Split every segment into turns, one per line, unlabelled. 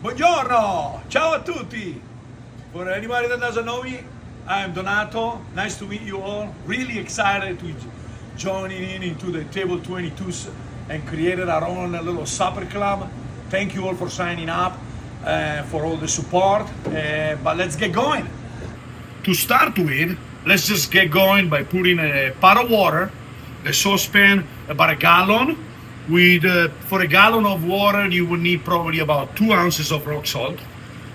Buongiorno, ciao a tutti. For anybody that doesn't know me, I'm Donato. Nice to meet you all. Really excited to joining in into the Table22s and created our own little supper club. Thank you all for signing up, for all the support. But let's get going. To start with, let's just get going by putting a pot of water, a saucepan, about a gallon. For a gallon of water, you will need probably about 2 ounces of rock salt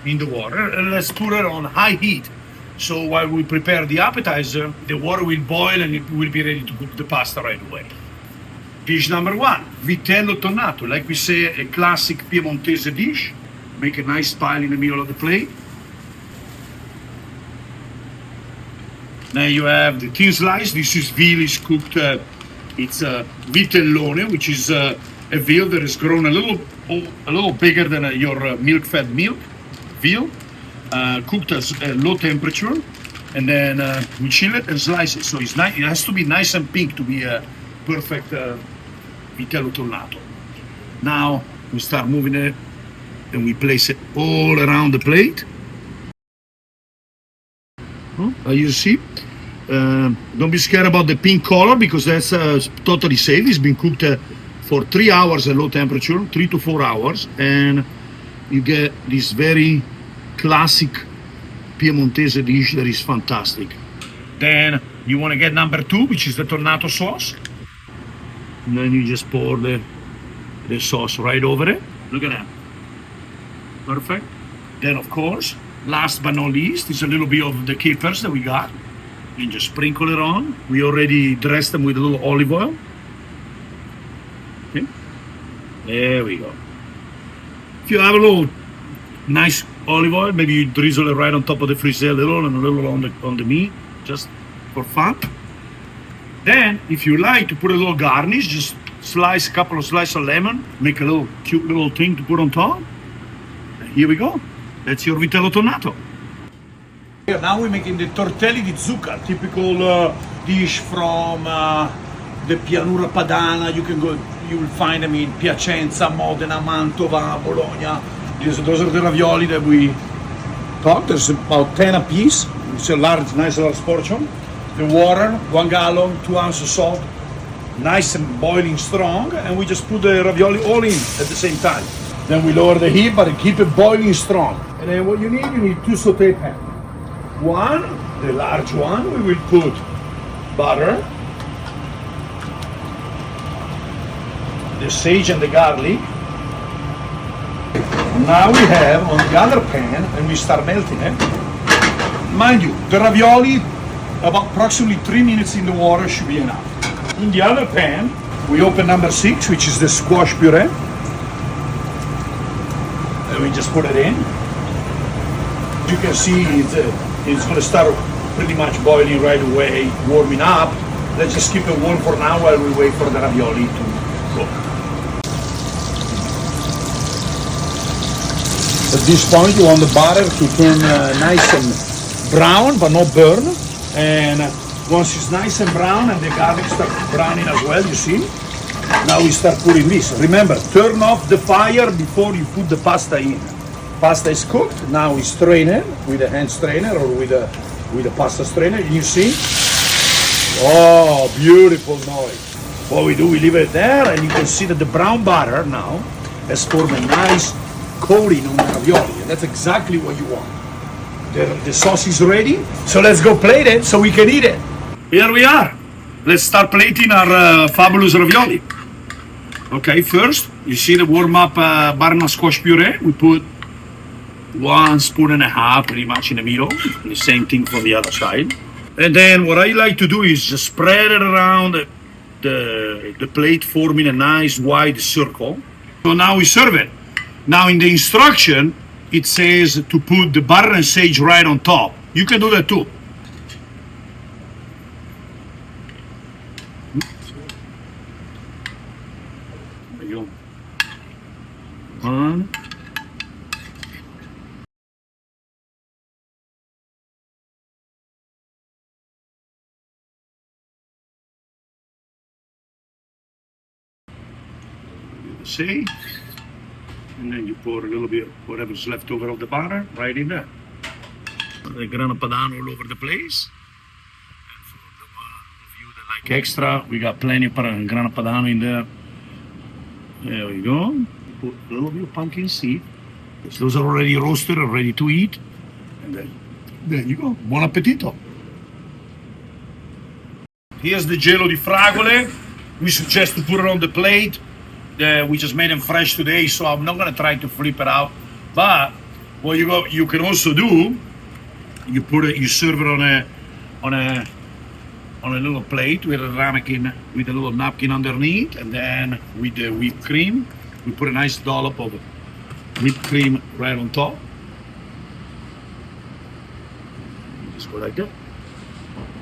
in the water, and let's put it on high heat. So while we prepare the appetizer, the water will boil and it will be ready to cook the pasta right away. Dish number 1, vitello tonnato. Like we say, a classic Piemontese dish. Make a nice pile in the middle of the plate. Now you have the thin slice. This is veal is cooked. It's a vitellone, which is a veal that has grown a little bigger than your milk-fed veal, cooked at a low temperature, and then we chill it and slice it. So it's nice. It has to be nice and pink to be a perfect vitello tonnato. Now we start moving it, and we place it all around the plate. You see. Don't be scared about the pink color because that's totally safe. It's been cooked for 3 hours at low temperature, 3 to 4 hours, and you get this very classic Piemontese dish that is fantastic. Then you want to get number 2, which is the tonnato sauce. And then you just pour the sauce right over it. Look at that. Perfect. Then, of course, last but not least, is a little bit of the capers that we got. And just sprinkle it on. We already dressed them with a little olive oil. Okay. There we go. If you have a little nice olive oil, maybe you drizzle it right on top of the frisée a little and a little on the meat, just for fun. Then, if you like to put a little garnish, just slice a couple of slices of lemon, make a little cute little thing to put on top. And here we go. That's your vitello tonnato. Now we're making the tortelli di zucca, typical dish from the Pianura Padana. You will find them in Piacenza, Modena, Mantova, Bologna. Those are the ravioli that we talked. There's about 10 a piece. It's a nice large portion. The water, 1 gallon, 2 ounces salt, nice and boiling strong, and we just put the ravioli all in at the same time. Then we lower the heat, but keep it boiling strong. And then what you need 2 saute pans. One, the large one, we will put butter, the sage and the garlic. Now we have on the other pan, and we start melting it. Mind you, the ravioli, about approximately 3 minutes in the water should be enough. In the other pan, we open number 6, which is the squash puree. And we just put it in. You can see it's going to start pretty much boiling right away, warming up. Let's just keep it warm for now while we wait for the ravioli to cook. At this point, you want the butter to turn nice and brown, but not burn. And once it's nice and brown and the garlic starts browning as well, you see, now we start putting this. Remember, turn off the fire before you put the pasta in. Pasta is cooked. Now we strain it with a hand strainer or with a pasta strainer. You see? Oh, beautiful noise. What we do, we leave it there, and you can see that the brown butter now has formed a nice coating on the ravioli, and that's exactly what you want. The sauce is ready, so let's go plate it so we can eat it. Here we are. Let's start plating our fabulous ravioli. Okay, first, you see the warm-up butternut squash puree. We put 1.5 spoons pretty much in the middle. The same thing for the other side. And then what I like to do is just spread it around the plate, forming a nice wide circle. So now we serve it. Now in the instruction, it says to put the butter and sage right on top. You can do that too. There you go. One. See? And then you pour a little bit of whatever's left over of the butter right in there. The grana padano all over the place. And for those of you that like extra, we got plenty of grana padano in there. There we go. Put a little bit of pumpkin seed. Those are already roasted and ready to eat. And then there you go. Buon appetito. Here's the gelo di fragole. We suggest to put it on the plate. We just made them fresh today, so I'm not gonna try to flip it out. But what you can also do, you serve it on a little plate with a ramekin, with a little napkin underneath, and then with the whipped cream, we put a nice dollop of whipped cream right on top. Just go like that.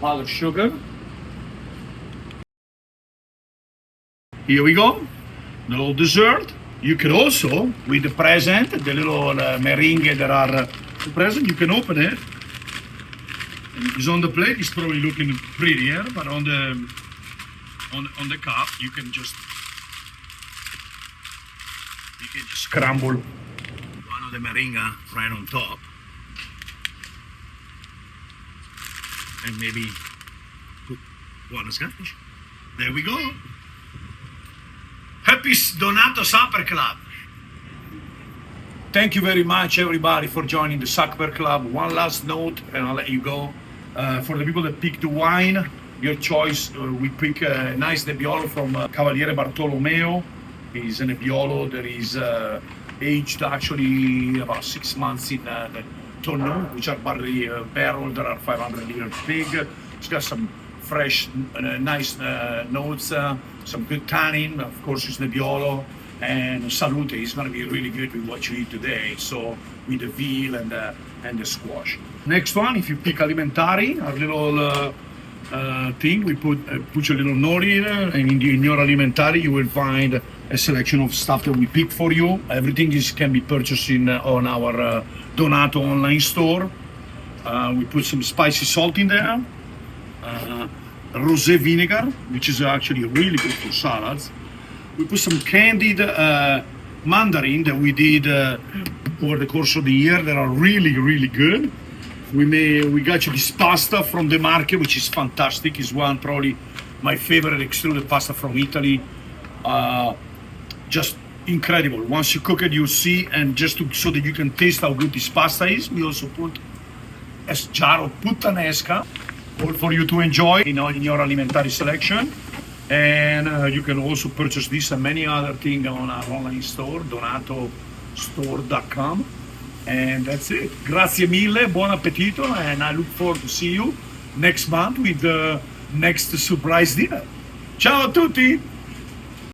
Powdered sugar. Here we go, the little dessert. You can also, with the present, the little meringue that are the present, you can open it. And it's on the plate, it's probably looking prettier, but on the cup, you can just scramble one of the meringue right on top. And maybe put one scotch. There we go. Happy Donato Supper Club. Thank you very much, everybody, for joining the Supper Club. One last note, and I'll let you go. For the people that pick the wine, your choice, we pick a nice Nebbiolo from Cavaliere Bartolomeo. He's a Nebbiolo that is aged actually about 6 months in the tonneau, which are barrel that are 500 liters big. It's got some fresh, nice notes, some good tannin. Of course, it's Nebbiolo, and Salute is going to be really good with what you eat today. So with the veal and the squash. Next one, if you pick Alimentari, our little thing, we put a little nori in, and in your Alimentari you will find a selection of stuff that we pick for you. Everything can be purchased on our Donato online store. We put some spicy salt in there. Rosé vinegar, which is actually really good for salads. We put some candied mandarin that we did over the course of the year that are really, really good. We got you this pasta from the market, which is fantastic. It's one probably my favorite extruded pasta from Italy. Just incredible. Once you cook it, you see, and so that you can taste how good this pasta is, we also put a jar of puttanesca, all for you to enjoy in your Alimentari selection. And you can also purchase this and many other things on our online store, donatostore.com. And that's it. Grazie mille, buon appetito, and I look forward to see you next month with the next surprise dinner. Ciao a tutti!